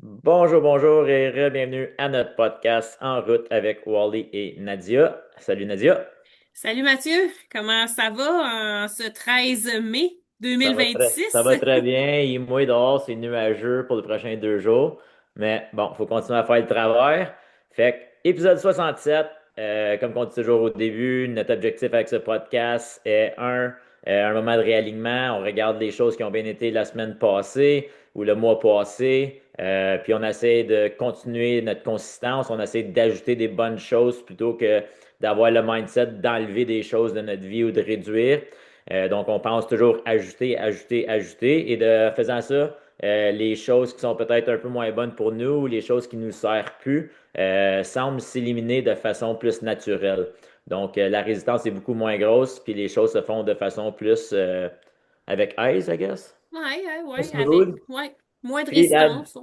Bonjour, bonjour et bienvenue à notre podcast En route avec Wally et Nadia. Salut Nadia. Salut Mathieu, comment ça va en ce 13 mai Ça 2026? va très bien. Il est mouillé dehors, c'est nuageux pour les prochains 2 jours. Mais bon, il faut continuer à faire le travail. Fait que, épisode 67, comme on dit toujours au début, notre objectif avec ce podcast est un moment de réalignement. On regarde les choses qui ont bien été la semaine passée ou le mois passé. Puis on essaie de continuer notre consistance. On essaie d'ajouter des bonnes choses plutôt que d'avoir le mindset d'enlever des choses de notre vie ou de réduire. Donc, on pense toujours ajouter, ajouter, ajouter. Et de faisant ça, les choses qui sont peut-être un peu moins bonnes pour nous ou les choses qui ne nous servent plus semblent s'éliminer de façon plus naturelle. Donc, la résistance est beaucoup moins grosse, puis les choses se font de façon plus avec aise, I guess. Plus Ouais, avec smooth. moins de Puis la, résistance.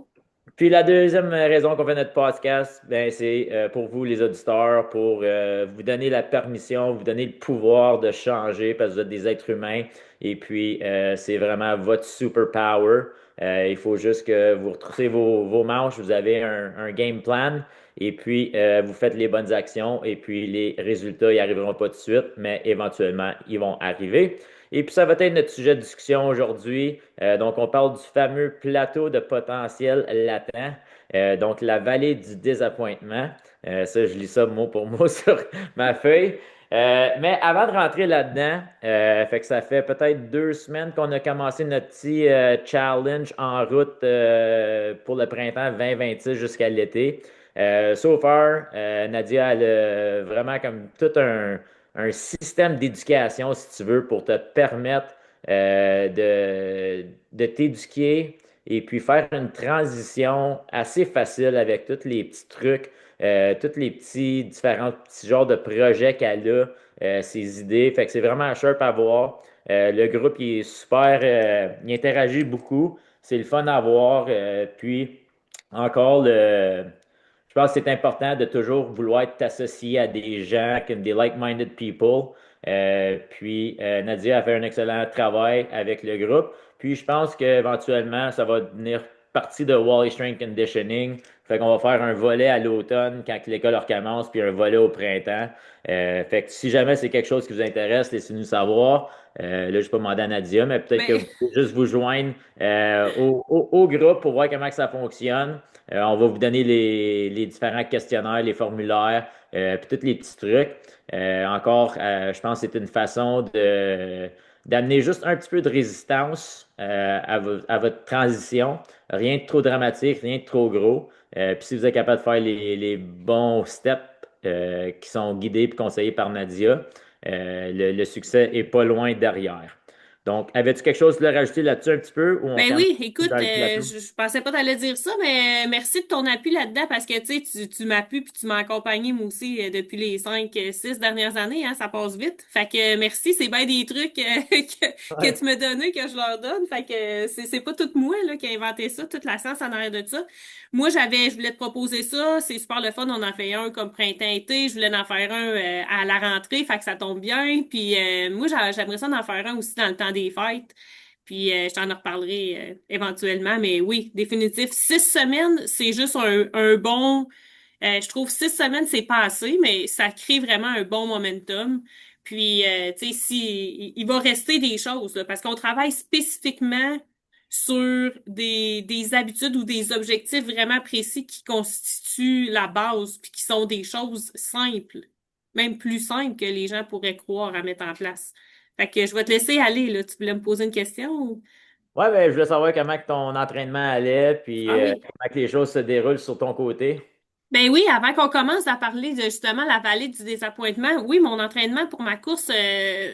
puis la deuxième raison qu'on fait notre podcast, ben, c'est pour vous, les auditeurs, pour vous donner la permission, vous donner le pouvoir de changer parce que vous êtes des êtres humains et puis c'est vraiment votre superpower. Il faut juste que vous retroussez vos manches, vous avez un game plan et puis vous faites les bonnes actions et puis les résultats, ils arriveront pas tout de suite, mais éventuellement, ils vont arriver. Et puis ça va être notre sujet de discussion aujourd'hui. Donc on parle du fameux plateau de potentiel latent, donc la vallée du désappointement. Ça, je lis ça mot pour mot sur ma feuille. Mais avant de rentrer là-dedans, fait que ça fait peut-être 2 semaines qu'on a commencé notre petit challenge en route pour le printemps 2026 jusqu'à l'été. So far, Nadia, elle a vraiment comme tout un système d'éducation, si tu veux, pour te permettre de t'éduquer et puis faire une transition assez facile avec tous les petits trucs, tous les petits différents petits genres de projets qu'elle a, ses idées. Fait que c'est vraiment sharp à voir. Le groupe, il est super, il interagit beaucoup. C'est le fun à voir. Puis encore je pense que c'est important de toujours vouloir t'associer à des gens, comme des like-minded people. Puis Nadia a fait un excellent travail avec le groupe. Puis je pense qu'éventuellement, ça va devenir partie de Wally Strength Conditioning. Fait qu'on va faire un volet à l'automne quand l'école recommence, puis un volet au printemps. Fait que si jamais c'est quelque chose qui vous intéresse, laissez-nous savoir. Là, je vais pas demander à Nadia, mais peut-être que Ben, vous pouvez juste vous joindre au groupe pour voir comment que ça fonctionne. On va vous donner les différents questionnaires, les formulaires, puis tous les petits trucs. Encore, je pense que c'est une façon d'amener juste un petit peu de résistance à votre transition. Rien de trop dramatique, rien de trop gros. Puis si vous êtes capable de faire les bons steps qui sont guidés et conseillés par Nadia, le succès est pas loin derrière. Donc, avais-tu quelque chose à rajouter là-dessus un petit peu ou on Ben rentre oui, écoute, dans le plateau? je pensais pas t'allais dire ça, mais merci de ton appui là-dedans parce que tu m'appuies puis tu m'as accompagné moi aussi depuis les 6 dernières années, hein, ça passe vite. Fait que merci, c'est bien des trucs que tu Ouais. me donnais que je leur donne. Fait que c'est pas tout moi là qui a inventé ça, toute la science en arrière de ça. Moi je voulais te proposer ça, c'est super le fun, on en fait un comme printemps-été, je voulais en faire un à la rentrée, fait que ça tombe bien. Puis moi j'aimerais ça en faire un aussi dans le temps des fêtes. Puis je t'en reparlerai éventuellement. Mais oui, définitif. 6 semaines, c'est juste un bon. Je trouve 6 semaines, c'est pas assez, mais ça crée vraiment un bon momentum. Puis, tu sais, si il va rester des choses, là, parce qu'on travaille spécifiquement sur des habitudes ou des objectifs vraiment précis qui constituent la base, puis qui sont des choses simples, même plus simples que les gens pourraient croire à mettre en place. Fait que je vais te laisser aller, là. Tu voulais me poser une question ou? Ouais, ben, je voulais savoir comment que ton entraînement allait, puis Ah oui. comment que les choses se déroulent sur ton côté. Ben oui, avant qu'on commence à parler de justement la vallée du désappointement, oui, mon entraînement pour ma course,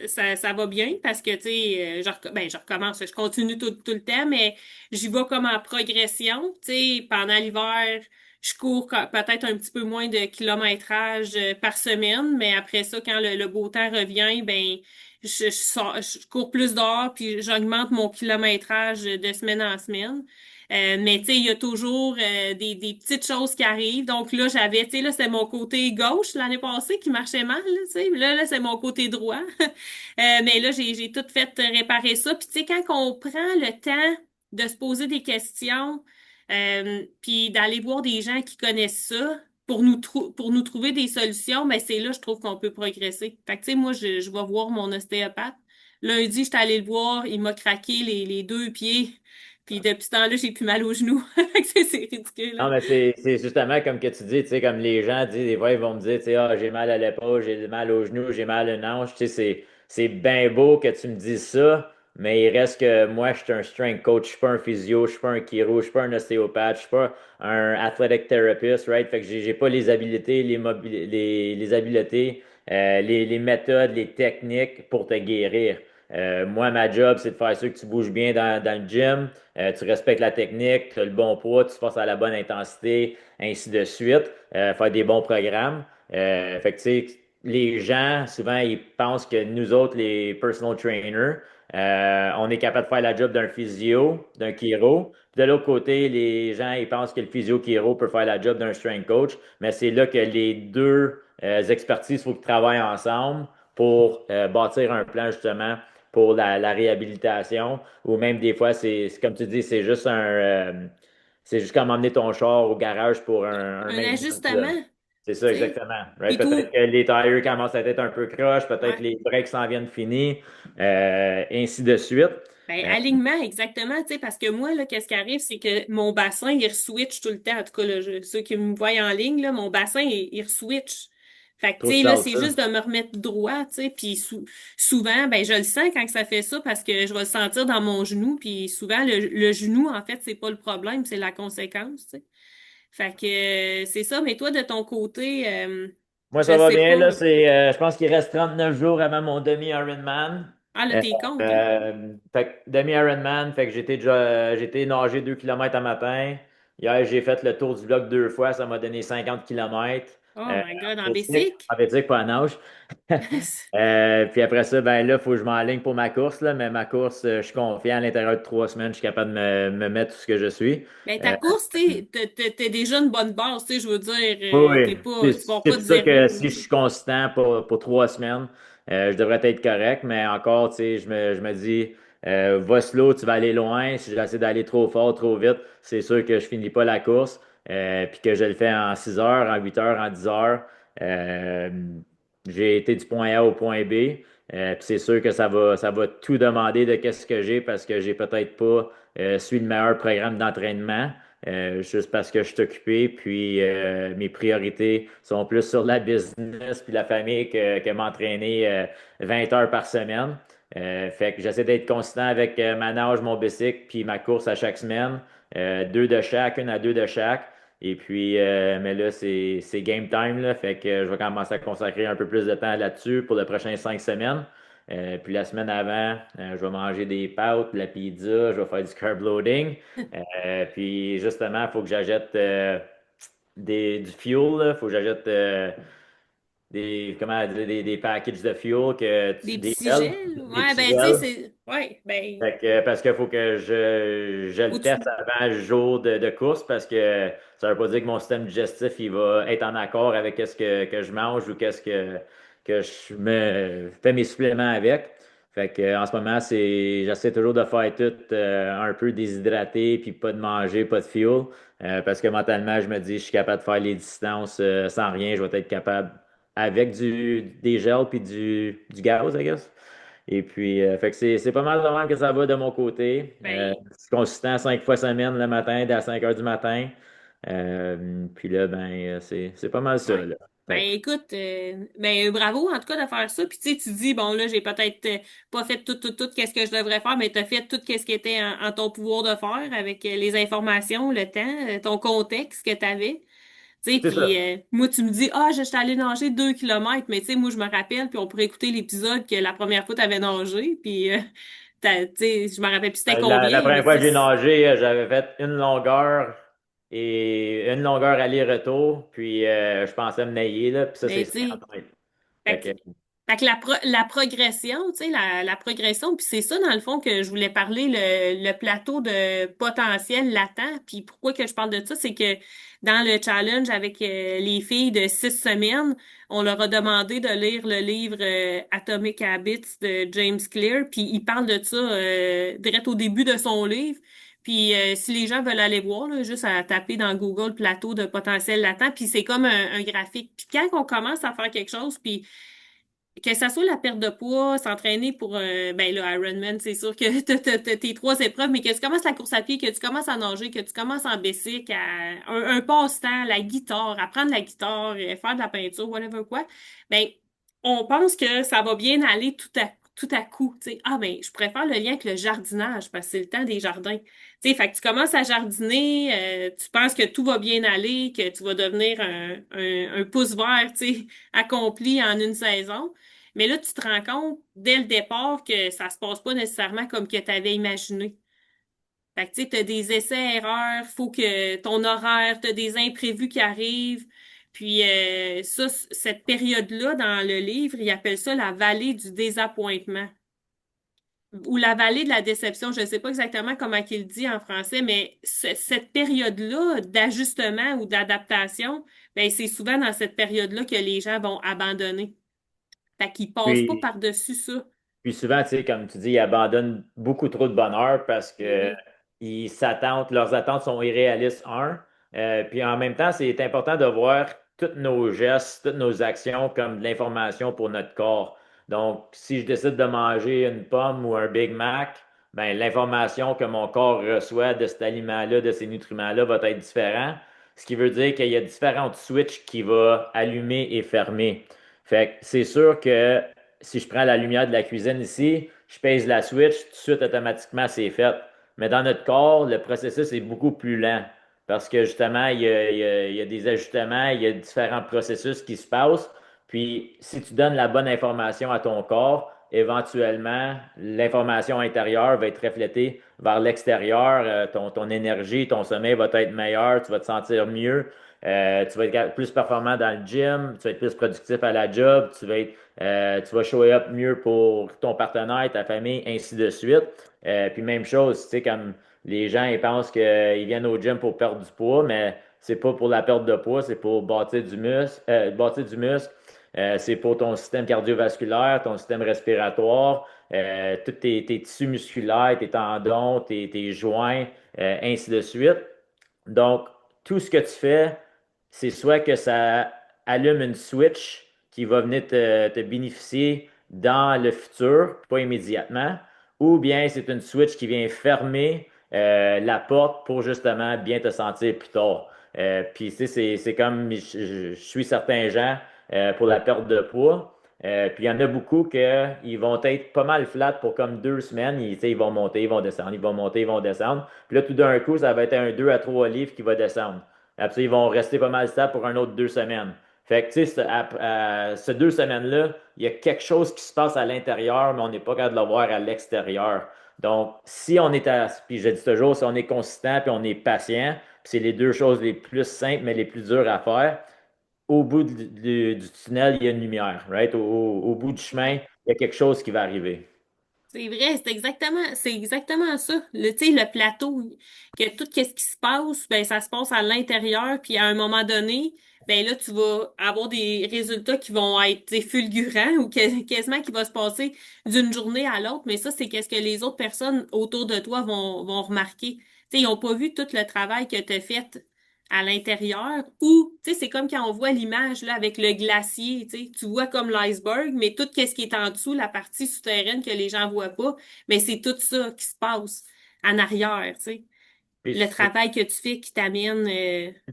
ça va bien parce que, tu sais, je recommence, je continue tout le temps, mais j'y vais comme en progression. Tu sais, pendant l'hiver, je cours peut-être un petit peu moins de kilométrage par semaine, mais après ça, quand le beau temps revient, ben, je cours plus dehors puis j'augmente mon kilométrage de semaine en semaine. Mais tu sais, il y a toujours des petites choses qui arrivent. Donc là, tu sais, là, c'est mon côté gauche l'année passée qui marchait mal, là, tu sais. Là, c'est mon côté droit. Mais là, j'ai tout fait réparer ça. Puis tu sais, quand on prend le temps de se poser des questions, Puis d'aller voir des gens qui connaissent ça pour nous trouver des solutions, mais c'est là, je trouve qu'on peut progresser. Fait que, tu sais, moi, je vais voir mon ostéopathe. Lundi, j'étais allée le voir, il m'a craqué les deux pieds. Puis depuis ce temps-là, j'ai plus mal aux genoux. Fait que c'est ridicule, Non, hein? mais c'est justement comme que tu dis, tu sais, comme les gens disent, des fois, ils vont me dire, tu sais, ah, j'ai mal à l'épaule, j'ai mal au genou, j'ai mal à une hanche. Tu sais, c'est bien beau que tu me dises ça, mais il reste que moi, je suis un strength coach, je suis pas un physio, je suis pas un chiro, je suis pas un ostéopathe, je suis pas un athletic therapist, right? Fait que j'ai pas les habiletés, les habiletés, les méthodes, les techniques pour te guérir. Moi, ma job, c'est de faire sûr que tu bouges bien dans le gym. Tu respectes la technique, tu as le bon poids, tu te forces à la bonne intensité, ainsi de suite. Faire des bons programmes. Fait que, tu sais, les gens, souvent, ils pensent que nous autres, les personal trainers, on est capable de faire la job d'un physio, d'un chiro. De l'autre côté, les gens, ils pensent que le physio-chiro peut faire la job d'un strength coach, mais c'est là que les deux expertises, il faut qu'ils travaillent ensemble pour bâtir un plan, justement, pour la réhabilitation. Ou même des fois, comme tu dis, c'est juste comme emmener ton char au garage pour un Un maintenance job. ajustement, C'est ça, tu sais. exactement. Right? Puis Peut-être tout, que les tires commencent à être un peu croches, peut-être ouais. les brakes s'en viennent finis, ainsi de suite. Ben, Euh, alignement, exactement, tu sais, parce que moi, là, qu'est-ce qui arrive, c'est que mon bassin, il re-switch tout le temps. En tout cas, là, ceux qui me voient en ligne, là, mon bassin, il re-switch. Fait que, tu trop de sais, là, sale, c'est ça. juste de me remettre droit, tu sais, puis souvent, ben, je le sens quand que ça fait ça parce que je vais le sentir dans mon genou, puis souvent, le genou, en fait, c'est pas le problème, c'est la conséquence, tu sais. Fait que, c'est ça, mais toi, de ton côté, Moi, ça je va sais bien. Là, pas. je pense qu'il reste 39 jours avant mon demi-Ironman. Ah, là, Euh, t'es compte, hein? Fait que demi-Ironman, fait que j'ai été nager 2 kilomètres un matin. Hier, j'ai fait le tour du bloc 2 fois. Ça m'a donné 50 kilomètres. Oh my God, en En bicycle? bicycle, pas en nage. Puis après ça, ben là, il faut que je m'enligne pour ma course, là, mais ma course, je suis confiant, à l'intérieur de 3 semaines, je suis capable de me mettre tout ce que je suis. Ben, ta Euh, course, tu sais, t'as déjà une bonne base, tu sais, je veux dire, oui, t'es oui. pas, tu pars C'est pas pour de ça que zéro, si là. je suis consistant pour 3 semaines, je devrais être correct, mais encore, tu sais, je me dis, va slow, tu vas aller loin. Si j'essaie d'aller trop fort, trop vite, c'est sûr que je finis pas la course, puis que je le fais en 6 heures, en 8 heures, en 10 heures. Euh, j'ai été du point A au point B, puis c'est sûr que ça va tout demander de qu'est-ce que j'ai parce que j'ai peut-être pas suivi le meilleur programme d'entraînement. Juste parce que je suis occupé, puis mes priorités sont plus sur la business puis la famille que m'entraîner 20 heures par semaine. Fait que j'essaie d'être constant avec ma nage, mon bicycle, puis ma course à chaque semaine. Deux de chaque, une à deux de chaque. Et puis, mais là, c'est game time, là. Fait que je vais commencer à consacrer un peu plus de temps là-dessus pour les prochaines 5 semaines. Puis la semaine avant, je vais manger des pâtes, de la pizza, je vais faire du carb loading. Puis justement, il faut que j'achète du fuel. Il faut que j'achète comment dire, des packages de fuel, Des des petits gels, gels, des ouais, petits ben, tu sais, gels. ouais, ben, Fait que, parce qu'il faut que je faut le tu, teste avant le jour de course parce que ça veut pas dire que mon système digestif il va être en accord avec ce que je mange ou que je me fais mes suppléments avec. Fait que, en ce moment, j'essaie toujours de faire tout un peu déshydraté puis pas de manger, pas de fuel. Parce que mentalement, je me dis, je suis capable de faire les distances sans rien. Je vais être capable avec des gels puis du gaz, I guess. Et puis, fait que c'est pas mal de même que ça va de mon côté. ben, C'est consistant 5 fois semaine le matin, dès à 5 heures du matin. Puis là, ben, c'est pas mal ça, ouais. là. Ben, Fait écoute, ben, bravo, en tout cas, de faire ça. Puis, tu sais, tu dis, bon, là, j'ai peut-être pas fait tout, qu'est-ce que je devrais faire, mais t'as fait tout qu'est-ce qui était en ton pouvoir de faire avec les informations, le temps, ton contexte que t'avais. Tu sais, c'est puis ça. moi, tu me dis, ah, je suis allée nager 2 kilomètres, mais tu sais, moi, je me rappelle, puis on pourrait écouter l'épisode que la première fois, t'avais nagé, puis, tu sais, je me rappelle plus c'était La combien, mais première fois tu que j'ai sais, nagé, j'avais fait une longueur aller-retour. Puis, je pensais me nailler, là. Puis ça, c'est ben, tu sais, 50 mètres. fait Fait que, que, fait que la progression, tu sais, la progression, puis c'est ça, dans le fond, que je voulais parler, le plateau de potentiel latent. Puis pourquoi que je parle de ça, c'est que dans le challenge avec les filles de 6 semaines, on leur a demandé de lire le livre Atomic Habits de James Clear, puis il parle de ça direct au début de son livre. Puis si les gens veulent aller voir, là, juste à taper dans Google plateau de potentiel latent, puis c'est comme un graphique. Puis quand on commence à faire quelque chose, puis que ça soit la perte de poids, s'entraîner pour ben le Ironman, c'est sûr que t'as tes trois épreuves, mais que tu commences la course à pied, que tu commences à nager, que tu commences en bicycle, un passe-temps, la guitare, apprendre la guitare, faire de la peinture, whatever quoi, ben on pense que ça va bien aller tout à coup. Tu sais, ah ben je préfère le lien avec le jardinage parce que c'est le temps des jardins. Tu sais, fait que tu commences à jardiner, tu penses que tout va bien aller, que tu vas devenir un pouce vert, tu sais, accompli en une saison. Mais là, tu te rends compte dès le départ que ça se passe pas nécessairement comme que tu avais imaginé. Fait que tu sais, t'as des essais-erreurs, faut que ton horaire, t'as des imprévus qui arrivent. Puis ça, cette période-là, dans le livre, il appelle ça la vallée du désappointement ou la vallée de la déception. Je ne sais pas exactement comment il dit en français, mais cette période-là d'ajustement ou d'adaptation, ben c'est souvent dans cette période-là que les gens vont abandonner. Fait qu'ils passent pas Puis, par-dessus ça. Puis souvent, tu sais, comme tu dis, ils abandonnent beaucoup trop de bonheur parce que Mhm. leurs attentes sont irréalistes, un. Puis en même temps, c'est important de voir tous nos gestes, toutes nos actions comme de l'information pour notre corps. Donc, si je décide de manger une pomme ou un Big Mac, ben, l'information que mon corps reçoit de cet aliment-là, de ces nutriments-là, va être différente. Ce qui veut dire qu'il y a différentes switches qui vont allumer et fermer. Fait que c'est sûr que si je prends la lumière de la cuisine ici, je pèse la switch, tout de suite, automatiquement, c'est fait. Mais dans notre corps, le processus est beaucoup plus lent parce que justement, il y a des ajustements, il y a différents processus qui se passent. Puis, si tu donnes la bonne information à ton corps, éventuellement, l'information intérieure va être reflétée vers l'extérieur. Ton énergie, ton sommeil va être meilleur, tu vas te sentir mieux. Tu vas être plus performant dans le gym, tu vas être plus productif à la job, tu vas show up mieux pour ton partenaire, ta famille, ainsi de suite. Puis même chose, tu sais, comme les gens, ils pensent qu'ils viennent au gym pour perdre du poids, mais c'est pas pour la perte de poids, c'est pour bâtir du muscle. C'est pour ton système cardiovasculaire, ton système respiratoire, tous tes tissus musculaires, tes tendons, tes joints, ainsi de suite. Donc, tout ce que tu fais, c'est soit que ça allume une switch qui va venir te bénéficier dans le futur, pas immédiatement, ou bien c'est une switch qui vient fermer la porte pour justement bien te sentir plus tard. Puis, tu sais, c'est comme je suis certains gens pour la perte de poids. Puis il y en a beaucoup qui vont être pas mal flat pour comme 2 semaines. Tu sais, ils vont monter, ils vont descendre, ils vont monter, ils vont descendre. Puis là, tout d'un coup, ça va être un 2 à 3 livres qui va descendre. Après ça, ils vont rester pas mal stable pour un autre 2 semaines. Fait que, tu sais, ces 2 semaines-là, il y a quelque chose qui se passe à l'intérieur, mais on n'est pas capable de le voir à l'extérieur. Donc, si on est puis je dis toujours, si on est consistant puis on est patient, puis c'est les deux choses les plus simples, mais les plus dures à faire, au bout du tunnel, il y a une lumière, right? Au bout du chemin, Ouais. il y a quelque chose qui va arriver. C'est vrai, c'est exactement ça. Tu sais, le plateau, que tout ce qui se passe, ben, ça se passe à l'intérieur, puis à un moment donné, ben là, tu vas avoir des résultats qui vont être, tu sais, fulgurants ou quasiment qui va se passer d'une journée à l'autre, mais ça, c'est qu'est-ce que les autres personnes autour de toi vont remarquer. Tu sais, ils n'ont pas vu tout le travail que tu as fait à l'intérieur ou, tu sais, c'est comme quand on voit l'image, là, avec le glacier, tu vois comme l'iceberg, mais tout ce qui est en dessous, la partie souterraine que les gens voient pas, mais c'est tout ça qui se passe en arrière, tu sais. Puis Le travail que tu fais qui t'amène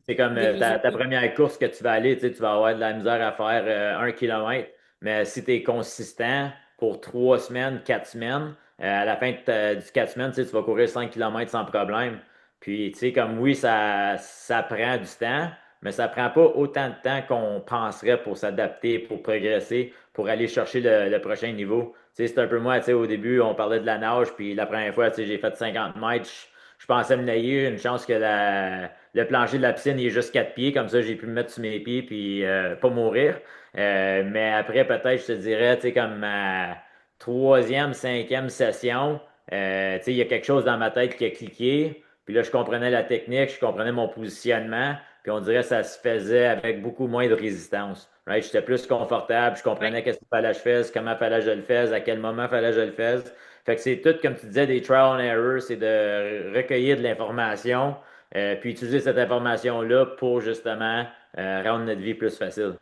c'est comme des ta résultats. première course que tu vas aller, tu sais, tu vas avoir de la misère à faire 1 kilomètre. Mais si tu es consistant pour 3 semaines, 4 semaines, à la fin du 4 semaines, tu sais, tu vas courir 5 kilomètres sans problème. Puis, tu sais, comme oui, ça prend du temps, mais ça prend pas autant de temps qu'on penserait pour s'adapter, pour progresser, pour aller chercher le prochain niveau. Tu sais, c'est un peu moi, tu sais, au début, on parlait de la nage, puis la première fois, tu sais, j'ai fait 50 mètres. Je pensais me nailler, une chance que le plancher de la piscine il est juste 4 pieds, comme ça j'ai pu me mettre sur mes pieds puis pas mourir. Mais après, peut-être, je te dirais, tu sais, comme ma troisième, cinquième session, tu sais, il y a quelque chose dans ma tête qui a cliqué. Puis là, je comprenais la technique, je comprenais mon positionnement, puis on dirait que ça se faisait avec beaucoup moins de résistance. Right? J'étais plus confortable, je Ouais. comprenais qu'est-ce qu'il fallait que je fasse, comment fallait que je le fasse, à quel moment fallait que je le fasse. Fait que c'est tout, comme tu disais, des trial and error, c'est de recueillir de l'information, puis utiliser cette information-là pour justement rendre notre vie plus facile.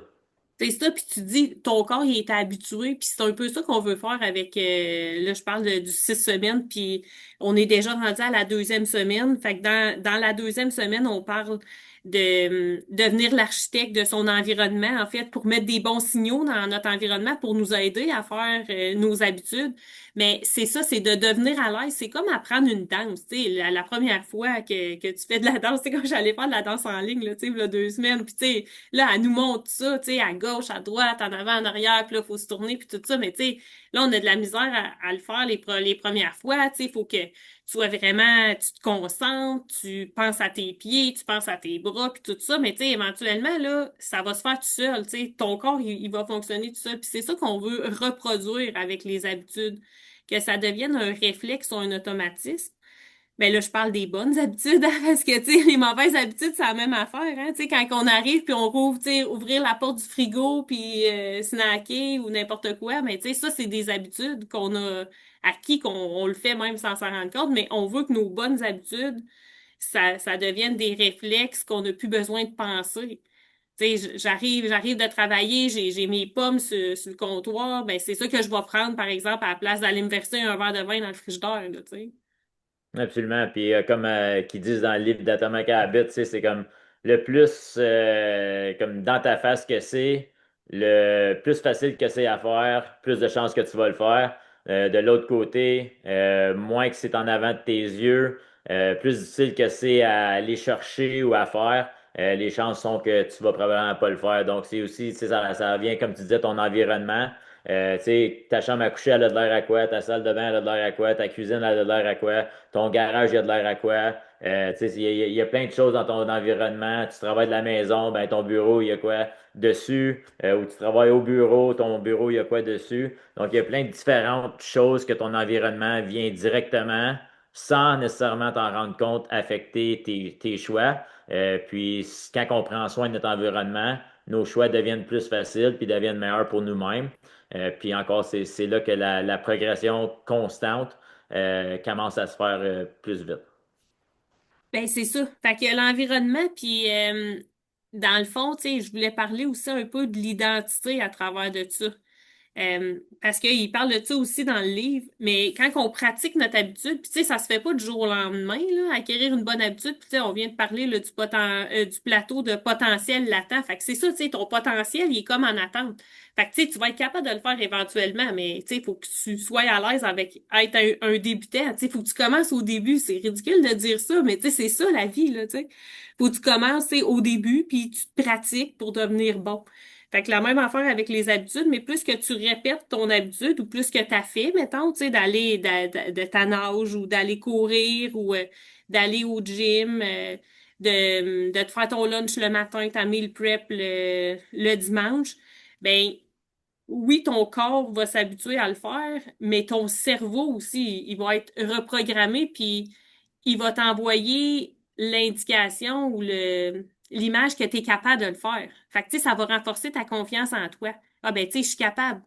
C'est ça, puis tu dis, ton corps, il est habitué, puis c'est un peu ça qu'on veut faire avec, là, je parle du 6 semaines, puis on est déjà rendu à la deuxième semaine. Fait que dans la deuxième semaine, on parle de devenir l'architecte de son environnement, en fait, pour mettre des bons signaux dans notre environnement, pour nous aider à faire nos habitudes. Mais c'est ça, c'est de devenir à l'aise. C'est comme apprendre une danse, tu sais, la première fois que tu fais de la danse, c'est comme j'allais faire de la danse en ligne, là, tu sais, il y a 2 semaines, puis tu sais, là, elle nous montre ça, tu sais, à gauche, à droite, en avant, en arrière, puis là, faut se tourner, puis tout ça. Mais tu sais, là, on a de la misère à le faire les premières fois. Tu sais, il faut que tu sois vraiment, tu te concentres, tu penses à tes pieds, tu penses à tes bras, puis tout ça. Mais tu sais, éventuellement, là, ça va se faire tout seul. Tu sais, ton corps, il va fonctionner tout seul. Puis c'est ça qu'on veut reproduire avec les habitudes, que ça devienne un réflexe ou un automatisme. Ben là, je parle des bonnes habitudes, hein, parce que, tu sais, les mauvaises habitudes, c'est la même affaire, hein. Tu sais, quand on arrive puis on rouvre, tu sais, ouvrir la porte du frigo puis snacker ou n'importe quoi, mais tu sais, ça, c'est des habitudes qu'on a acquis, qu'on le fait même sans s'en rendre compte, mais on veut que nos bonnes habitudes, ça devienne des réflexes qu'on n'a plus besoin de penser. Tu sais, j'arrive de travailler, j'ai mes pommes sur le comptoir, ben c'est ça que je vais prendre, par exemple, à la place d'aller me verser un verre de vin dans le frigidaire, là, tu sais. Absolument. Puis comme qu'ils disent dans le livre d'Atomic Habits, tu sais, c'est comme le plus comme dans ta face que c'est, le plus facile que c'est à faire, plus de chances que tu vas le faire. De l'autre côté, moins que c'est en avant de tes yeux, plus difficile que c'est à aller chercher ou à faire, les chances sont que tu vas probablement pas le faire. Donc c'est aussi, tu sais, ça vient, comme tu disais, ton environnement. Tu sais, ta chambre à coucher, elle a de l'air à quoi? Ta salle de bain, elle a de l'air à quoi? Ta cuisine, elle a de l'air à quoi? Ton garage, il y a de l'air à quoi? Tu sais, il y a plein de choses dans ton environnement. Tu travailles de la maison, ben ton bureau, il y a quoi dessus? Ou tu travailles au bureau, ton bureau, il y a quoi dessus? Donc, il y a plein de différentes choses que ton environnement vient directement, sans nécessairement t'en rendre compte, affecter tes choix. Puis, quand on prend soin de notre environnement, nos choix deviennent plus faciles puis deviennent meilleurs pour nous-mêmes. Puis encore, c'est là que la progression constante commence à se faire plus vite. Ben, c'est ça. Fait que l'environnement, puis dans le fond, tu sais, je voulais parler aussi un peu de l'identité à travers de ça. Parce qu'il parle de ça aussi dans le livre, mais quand on pratique notre habitude, puis tu sais, ça se fait pas du jour au lendemain, là, acquérir une bonne habitude, puis tu sais, on vient de parler là, du plateau de potentiel latent. Fait que c'est ça, tu sais, ton potentiel, il est comme en attente. Fait que tu sais, tu vas être capable de le faire éventuellement, mais tu sais, il faut que tu sois à l'aise avec être un débutant. Tu sais, faut que tu commences au début. C'est ridicule de dire ça, mais tu sais, c'est ça la vie, là, tu sais. Faut que tu commences, tu sais, au début, puis tu te pratiques pour devenir bon. Fait que la même affaire avec les habitudes, mais plus que tu répètes ton habitude ou plus que tu as fait, mettons, tu sais, d'aller de ta nage ou d'aller courir ou d'aller au gym, de te faire ton lunch le matin, ta meal prep le dimanche, ben oui, ton corps va s'habituer à le faire, mais ton cerveau aussi, il va être reprogrammé, puis il va t'envoyer l'indication ou l'image que tu es capable de le faire. Fait que, tu sais, ça va renforcer ta confiance en toi. Ah, ben, tu sais, je suis capable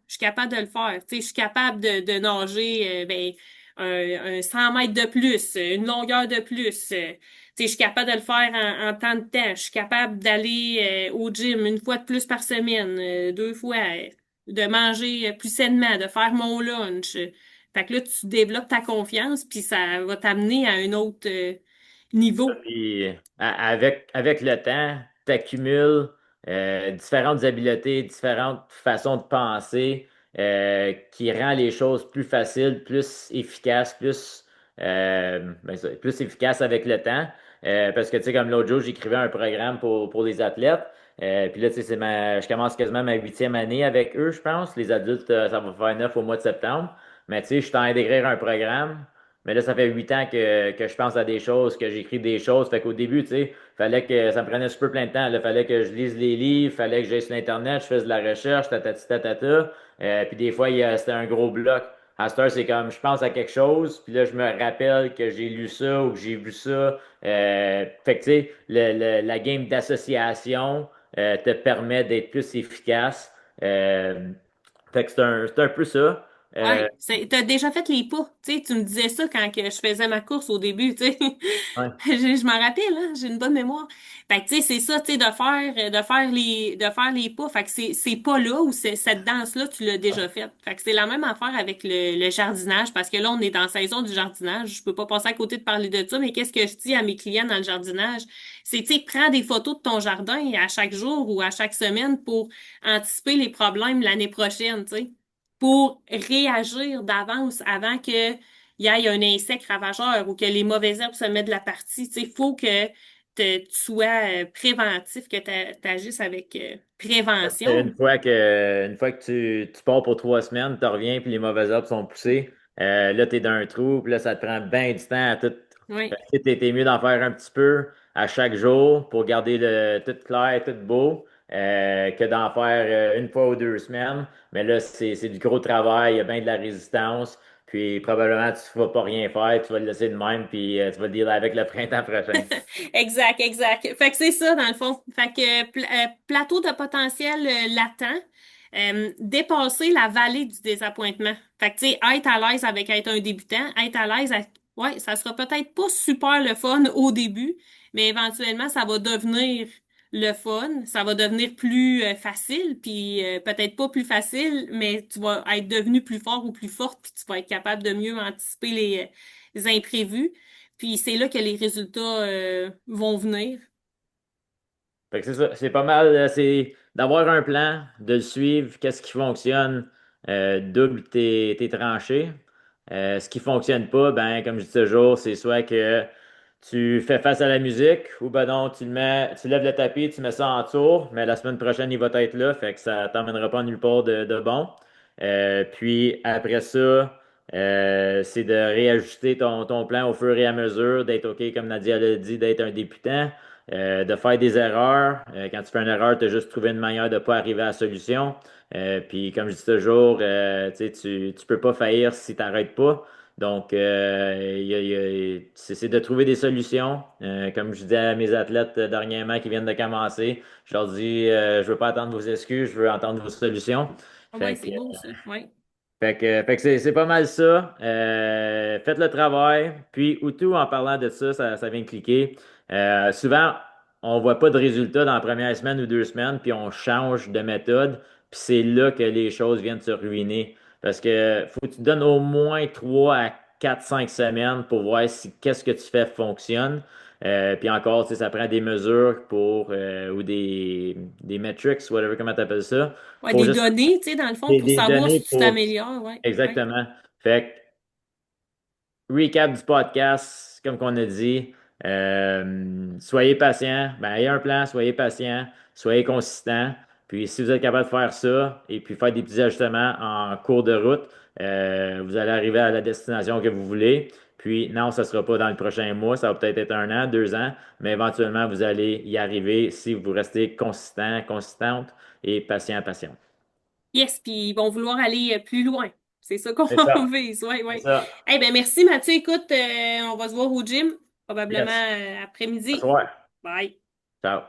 de le faire. Tu sais, je suis capable de nager, ben, un 100 mètres de plus, une longueur de plus. Tu sais, je suis capable de le faire en temps de temps. Je suis capable d'aller au gym une fois de plus par semaine, 2 fois de manger plus sainement, de faire mon lunch. Fait que là, tu développes ta confiance, puis ça va t'amener à un autre niveau. Puis, avec le temps, tu accumules différentes habiletés, différentes façons de penser qui rend les choses plus faciles, plus efficaces, plus efficaces avec le temps. Parce que, tu sais, comme l'autre jour, j'écrivais un programme pour les athlètes. Puis là, tu sais, je commence quasiment ma 8e année avec eux, je pense. Les adultes, ça va faire 9 au mois de septembre. Mais tu sais, je suis en train d'écrire un programme. Mais là, ça fait 8 ans que je pense à des choses, que j'écris des choses. Fait qu'au début, tu sais, fallait que ça me prenait super plein de temps. Il fallait que je lise les livres, fallait que j'aille sur Internet, je fasse de la recherche, tatati tatata. Puis des fois, c'était un gros bloc. À cette heure, c'est comme je pense à quelque chose, puis là, je me rappelle que j'ai lu ça ou que j'ai vu ça. Fait que, tu sais, la game d'association te permet d'être plus efficace. Fait que c'est un peu ça. Ouais, t'as déjà fait les pas. Tu sais, tu me disais ça quand que je faisais ma course au début, tu sais. Ouais. Je m'en rappelle, hein, j'ai une bonne mémoire. Fait que, tu sais, c'est ça, tu sais, de faire les pas. Fait que c'est pas là ou cette danse-là, tu l'as déjà faite. Fait que c'est la même affaire avec le jardinage, parce que là, on est dans la saison du jardinage. Je peux pas passer à côté de parler de ça, mais qu'est-ce que je dis à mes clients dans le jardinage? C'est, tu sais, prends des photos de ton jardin à chaque jour ou à chaque semaine pour anticiper les problèmes l'année prochaine, tu sais, pour réagir d'avance avant que il y ait un insecte ravageur ou que les mauvaises herbes se mettent de la partie. Tu sais, il faut que tu sois préventif, que tu agisses avec prévention. Une fois que tu pars pour 3 semaines, tu reviens, puis les mauvaises herbes sont poussées, là, tu es dans un trou, puis là, ça te prend bien du temps à tout. Oui. Fait que t'es mieux d'en faire un petit peu à chaque jour pour garder le tout clair, tout beau, que d'en faire une fois ou 2 semaines. Mais là, c'est du gros travail, il y a bien de la résistance, puis probablement tu ne vas pas rien faire, tu vas le laisser de même, puis tu vas le dire avec le printemps prochain. Exact, exact. Fait que c'est ça, dans le fond. Fait que plateau de potentiel latent, dépasser la vallée du désappointement. Fait que, tu sais, être à l'aise avec être un débutant, être à l'aise avec... Ouais, ça sera peut-être pas super le fun au début, mais éventuellement, ça va devenir le fun, ça va devenir plus facile, puis peut-être pas plus facile, mais tu vas être devenu plus fort ou plus forte, puis tu vas être capable de mieux anticiper les imprévus. Puis c'est là que les résultats vont venir. Fait que c'est ça, c'est pas mal, c'est d'avoir un plan, de le suivre, qu'est-ce qui fonctionne, double tes tranchées. Ce qui fonctionne pas, ben, comme je dis toujours, c'est soit que tu fais face à la musique ou ben non, tu lèves le tapis, tu mets ça en tour, mais la semaine prochaine, il va être là, fait que ça t'emmènera pas nulle part de bon. Puis après ça, c'est de réajuster ton plan au fur et à mesure, d'être OK, comme Nadia l'a dit, d'être un débutant, de faire des erreurs. Quand tu fais une erreur, tu as juste trouvé une manière de ne pas arriver à la solution. Puis comme je dis toujours, tu sais, tu peux pas faillir si tu n'arrêtes pas. Donc, c'est de trouver des solutions. Comme je dis à mes athlètes dernièrement qui viennent de commencer, je leur dis, je veux pas attendre vos excuses, je veux entendre vos solutions. Ah ouais, Fait que, c'est beau ça. Ouais. fait que c'est pas mal ça. Faites le travail. Puis, Outou, en parlant de ça, ça vient de cliquer. Souvent, on voit pas de résultats dans la première semaine ou 2 semaines, puis on change de méthode. Puis c'est là que les choses viennent se ruiner. Parce que faut que tu te donnes au moins 3 à 4, 5 semaines pour voir si qu'est-ce que tu fais fonctionne. Puis encore, tu sais, ça prend des mesures ou des metrics, whatever, comment tu appelles ça, Ouais, pour des juste données, tu sais, dans le fond, pour des savoir données si tu pour. t'améliores. Ouais. Ouais. Exactement. Fait que, recap du podcast, comme qu'on a dit, soyez patient. Ben, ayez un plan, soyez patient, soyez consistant. Puis, si vous êtes capable de faire ça et puis faire des petits ajustements en cours de route, vous allez arriver à la destination que vous voulez. Puis, non, ça ne sera pas dans le prochain mois, ça va peut-être être 1 an, 2 ans, mais éventuellement, vous allez y arriver si vous restez consistant, consistante et patient, patient. Yes, puis ils vont vouloir aller plus loin. C'est ça qu'on C'est ça. vise. Ouais, C'est ouais. ça. Eh ben merci Mathieu. Écoute, on va se voir au gym, probablement Yes. après-midi. Bonsoir. Bye. Ciao.